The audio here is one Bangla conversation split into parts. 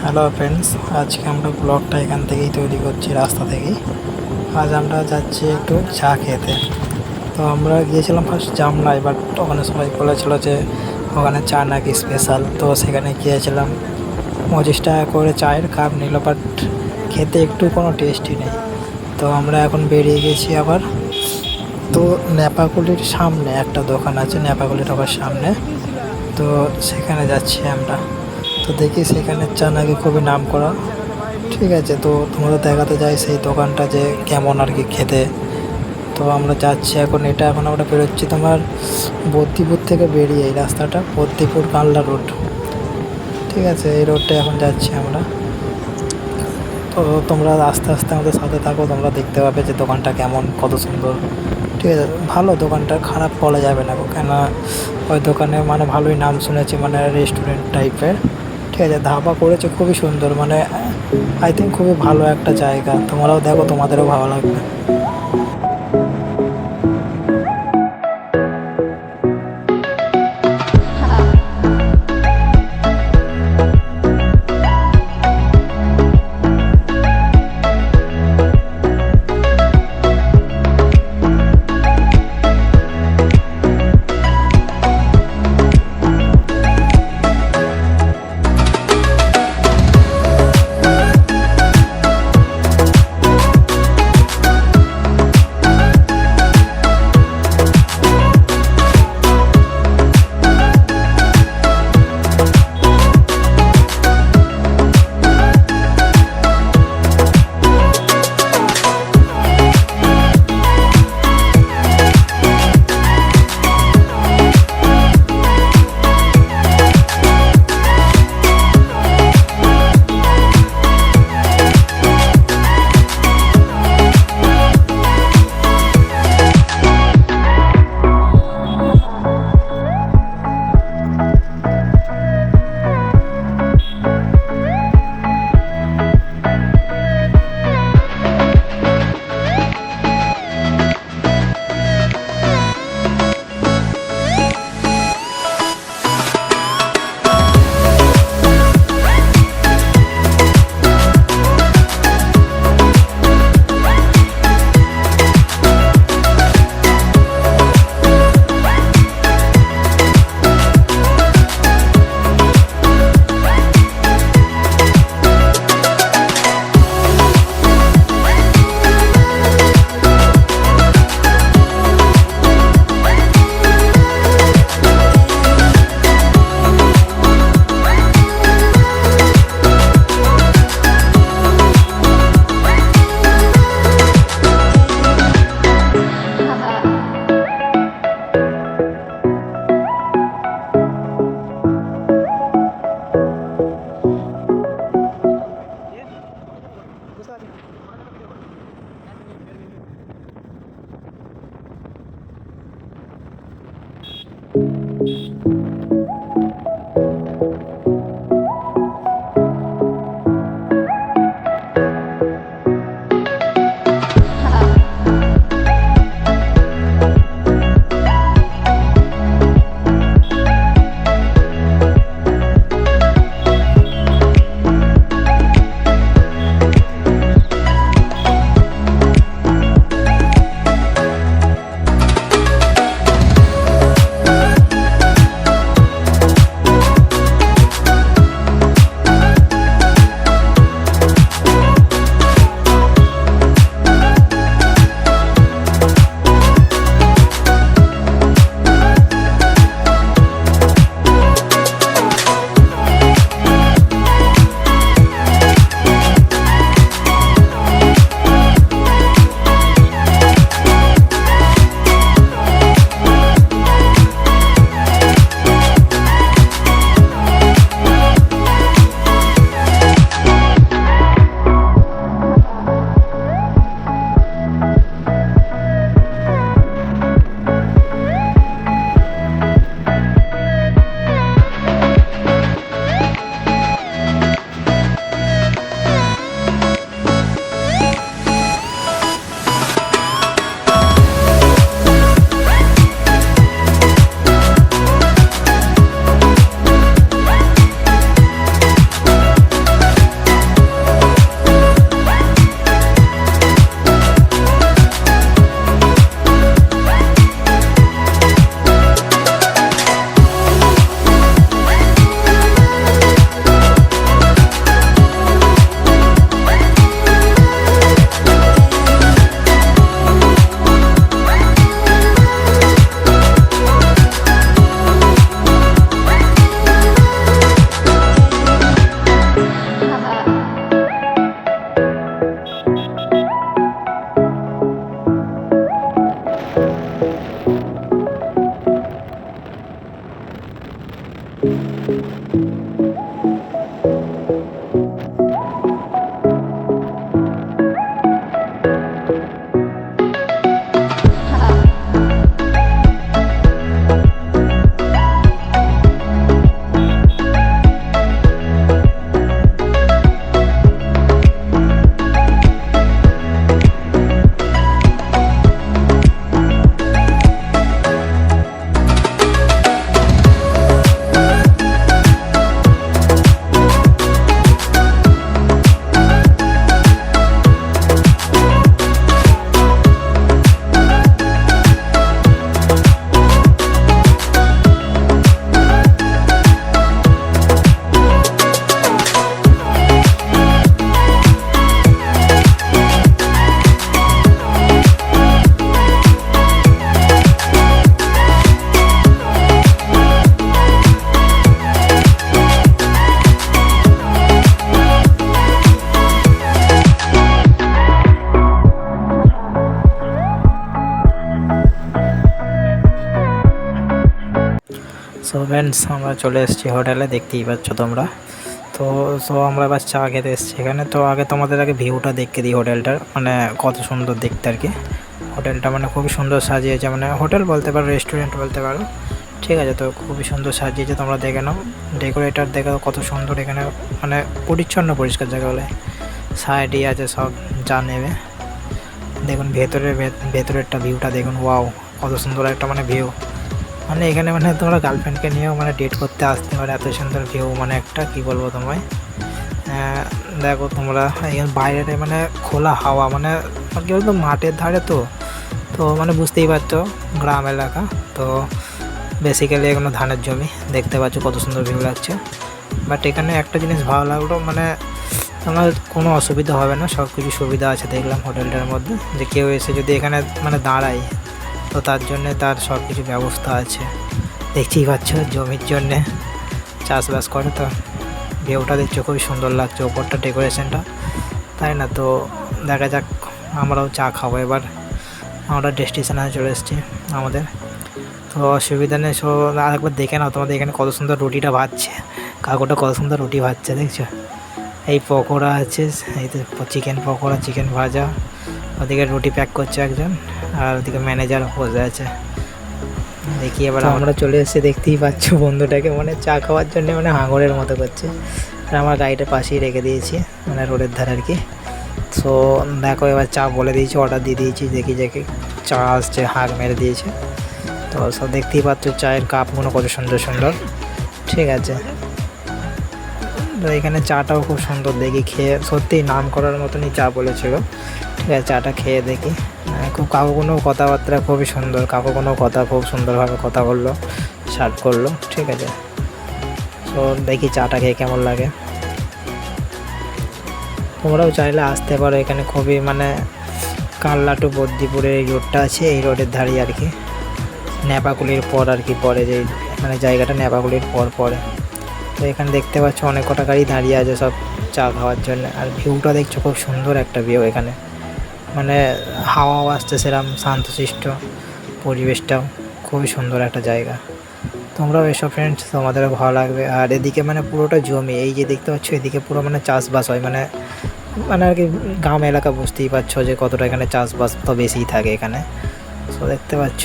হ্যালো ফ্রেন্ডস, আজকে আমরা ব্লগটা এখান থেকেই তৈরি করছি, রাস্তা থেকেই। আজ আমরা যাচ্ছি একটু চা খেতে। তো আমরা গিয়েছিলাম ফার্স্ট জামলায়, বাট ওখানে সবাই বলেছিল যে ওখানে চা নাকি স্পেশাল। তো সেখানে গিয়েছিলাম, 25 টাকা করে চায়ের কাপ নিল, বাট খেতে একটু কোনো টেস্টই নেই। তো আমরা এখন বেরিয়ে গেছি আবার। তো নেপাকুলির সামনে একটা দোকান আছে, নেপাকুলি ঢোকার সামনে। তো সেখানে যাচ্ছি আমরা। তো দেখি সেখানে চা নাকি খুবই নাম করা। ঠিক আছে, তো তোমাদের দেখাতে যাই সেই দোকানটা যে কেমন আর কি খেতে। তো আমরা যাচ্ছি এখন, এখন আমরা বেরোচ্ছি তোমার বদ্যিপুর থেকে বেরিয়ে, এই রাস্তাটা বদ্যিপুর কানলা রোড। ঠিক আছে, এই রোডটা এখন যাচ্ছি আমরা। তো তোমরা আস্তে আস্তে আমাদের সাথে থাকো, তোমরা দেখতে পাবে যে দোকানটা কেমন, কত সুন্দর। ঠিক আছে, ভালো দোকানটা, খারাপ বলা যাবে না, কেন ওই দোকানে মানে ভালোই নাম শুনেছি, মানে রেস্টুরেন্ট টাইপের। ঠিক আছে, ধাবা করেছে খুবই সুন্দর, মানে আই থিঙ্ক খুবই ভালো একটা জায়গা। তোমরাও দেখো, তোমাদেরও ভালো লাগবে। ফ্রেন্ডস আমরা চলে এসেছি হোটেলে, দেখতেই পাচ্ছ তোমরা। তো আমরা এবার চা খেতে এসেছি এখানে। তো তোমাদের আগে ভিউটা দেখতে দিই হোটেলটার, মানে কত সুন্দর দেখতে আর কি। হোটেলটা মানে খুবই সুন্দর সাজিয়েছে, মানে হোটেল বলতে পারো, রেস্টুরেন্ট বলতে পারো, ঠিক আছে। তো খুবই সুন্দর সাজিয়েছে, তোমরা দেখে নাও। ডেকোরেটার দেখো কত সুন্দর এখানে, মানে পরিচ্ছন্ন পরিষ্কার জায়গা বলে। সাইডই আছে সব যা নেবে। দেখুন ভেতরেরটা ভিউটা দেখুন, ওয়াও কত সুন্দর একটা মানে ভিউ। মানে এখানে মানে তোমরা গার্লফ্রেন্ডকে নিয়েও মানে ডেট করতে আসতে পারে, এত সুন্দর ভিউ মানে একটা কী বলবো তোমায়। দেখো তোমরা এখানে বাইরে মানে খোলা হাওয়া, মানে কী বলতো মাঠের ধারে তো মানে বুঝতেই পারছো গ্রাম এলাকা তো। বেসিক্যালি এগুলো ধানের জমি, দেখতে পাচ্ছ কত সুন্দর ভিউ লাগছে। বাট এখানে একটা জিনিস ভালো লাগলো, মানে তোমার কোনো অসুবিধা হবে না, সব কিছু সুবিধা আছে দেখলাম হোটেলটার মধ্যে। যে কেউ এসে যদি এখানে মানে দাঁড়ায় তো তার জন্যে তার সব কিছু ব্যবস্থা আছে। দেখতেই পাচ্ছ জমির জন্যে চাষবাস করে, তো ভিউটা দেখছো খুবই সুন্দর লাগছে ওপরটা ডেকোরেশনটা, তাই না? তো দেখা যাক, আমরাও চা খাবো এবার। আমরা ডেস্টিনেশনে চলে এসেছি আমাদের, তো অসুবিধা নেই। সো আরেকবার দেখে নাও, তোমাদের এখানে কত সুন্দর রুটিটা ভাজছে, কাকুটা কত সুন্দর রুটি ভাজছে দেখছো। এই পকোড়া আছে, এই তো চিকেন পকোড়া, চিকেন ভাজা, ওদিকে রুটি প্যাক করছে একজন, আর ওদিকে ম্যানেজার বসে আছে। দেখি এবার আমরা চলে এসেছি, দেখতেই পাচ্ছ বন্ধুটাকে মানে চা খাওয়ার জন্য মানে হাঙরের মতো করছে। আর আমার গাড়িটা পাশেই রেখে দিয়েছি, মানে রোডের ধারে আর কি। সো দেখো এবার চা বলে দিয়েছি, অর্ডার দিয়ে দিয়েছি, দেখি চা আসছে, হাঁক মেরে দিয়েছে। তো সব দেখতেই পাচ্ছ চায়ের কাপগুলো কত সুন্দর সুন্দর, ঠিক আছে। তো এখানে চাটাও খুব সুন্দর, দেখি খেয়ে সত্যিই নাম করার মতনই চা বলেছিল, ঠিক আছে। চাটা খেয়ে দেখি, খুব কাকু কথাবার্তা খুবই সুন্দর, কাকু কথা খুব সুন্দরভাবে কথা বললো, সার্ভ করলো, ঠিক আছে। তো দেখি চাটা খেয়ে কেমন লাগে। তোমরাও চাইলে আসতে পারো এখানে, খুবই মানে কাল্লা টু বদ্দিপুরের এই রোডটা আছে, এই রোডের ধারে আর কি, নেপাকুলির পর আর কি পরে, যে মানে জায়গাটা নেপাকুলির পর পরে। তো এখানে দেখতে পাচ্ছ অনেক কটা গাড়ি দাঁড়িয়ে আছে সব চা খাওয়ার জন্য। আর ভিউটা দেখছো খুব সুন্দর একটা ভিউ এখানে, মানে হাওয়াও আসছে সেরকম শান্তশিষ্ট, পরিবেশটাও খুবই সুন্দর একটা জায়গা। তোমরাও এসব ফ্রেন্ডস, তোমাদেরও ভালো লাগবে। আর এদিকে মানে পুরোটা জমি, এই যে দেখতে পাচ্ছ এদিকে পুরো মানে চাষবাস হয়, মানে আর কি গ্রাম এলাকা, বুঝতেই পারছো যে কতটা এখানে চাষবাস তো বেশিই থাকে এখানে। সো দেখতে পাচ্ছ।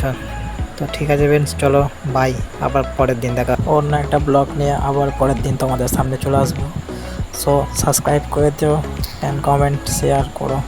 তো ঠিক আছে ফ্রেন্ডস, চলো বাই, আবার পরের দিন দেখা অন্য একটা ব্লগ নিয়ে আবার পরের দিন তোমাদের সামনে চলে আসবো। সো সাবস্ক্রাইব করে দিও, অ্যান্ড কমেন্ট শেয়ার করো।